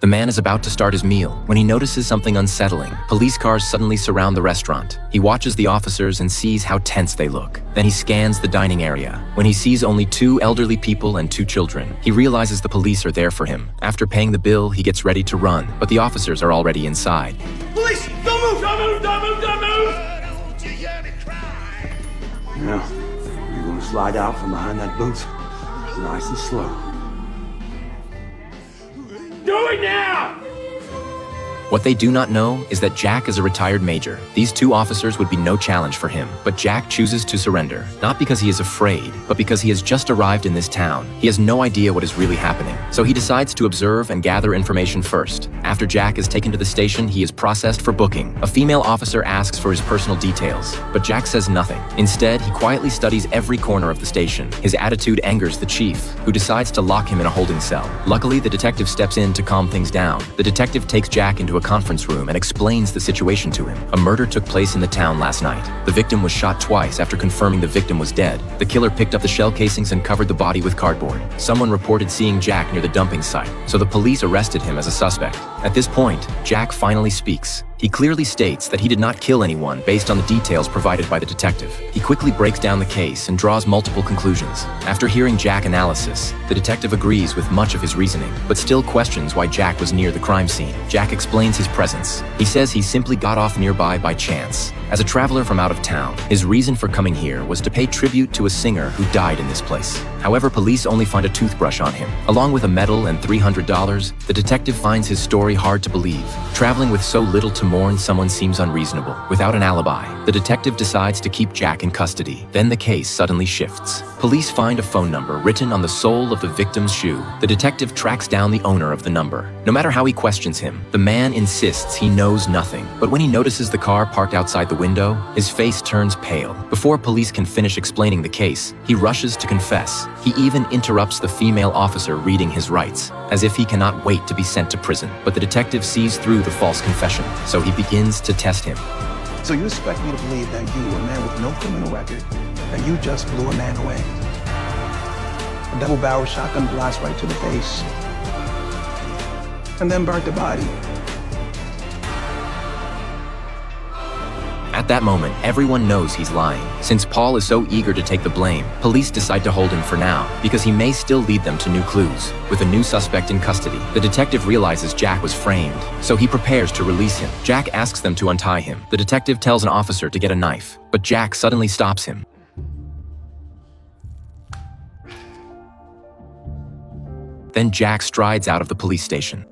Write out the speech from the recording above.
The man is about to start his meal when he notices something unsettling. Police cars suddenly surround the restaurant. He watches the officers and sees how tense they look. Then he scans the dining area. When he sees only 2 elderly people and 2 children, he realizes the police are there for him. After paying the bill, he gets ready to run, but the officers are already inside. Police! Don't move! Don't move! Don't move! Don't move! Now, you're gonna slide out from behind that booth, nice and slow. Do it now! What they do not know is that Jack is a retired major. These 2 officers would be no challenge for him, but Jack chooses to surrender, not because he is afraid, but because he has just arrived in this town. He has no idea what is really happening, so he decides to observe and gather information first. After Jack is taken to the station, he is processed for booking. A female officer asks for his personal details, but Jack says nothing. Instead, he quietly studies every corner of the station. His attitude angers the chief, who decides to lock him in a holding cell. Luckily, the detective steps in to calm things down. The detective takes Jack into a conference room and explains the situation to him. A murder took place in the town last night. The victim was shot twice after confirming the victim was dead. The killer picked up the shell casings and covered the body with cardboard. Someone reported seeing Jack near the dumping site, so the police arrested him as a suspect. At this point, Jack finally speaks. He clearly states that he did not kill anyone based on the details provided by the detective. He quickly breaks down the case and draws multiple conclusions. After hearing Jack's analysis, the detective agrees with much of his reasoning, but still questions why Jack was near the crime scene. Jack explains his presence. He says he simply got off nearby by chance. As a traveler from out of town, his reason for coming here was to pay tribute to a singer who died in this place. However, police only find a toothbrush on him. Along with a medal and $300, the detective finds his story hard to believe. Traveling with so little to mourn someone seems unreasonable. Without an alibi, the detective decides to keep Jack in custody. Then the case suddenly shifts. Police find a phone number written on the sole of the victim's shoe. The detective tracks down the owner of the number. No matter how he questions him, the man insists he knows nothing. But when he notices the car parked outside the window, his face turns pale. Before police can finish explaining the case, he rushes to confess. He even interrupts the female officer reading his rights, as if he cannot wait to be sent to prison. But the detective sees through the false confession, so he begins to test him. So you expect me to believe that you, a man with no criminal record, that you just blew a man away? A double-barrel shotgun blast right to the face, and then burnt the body. At that moment, everyone knows he's lying. Since Paul is so eager to take the blame, police decide to hold him for now, because he may still lead them to new clues. With a new suspect in custody, the detective realizes Jack was framed, so he prepares to release him. Jack asks them to untie him. The detective tells an officer to get a knife, but Jack suddenly stops him. Then Jack strides out of the police station.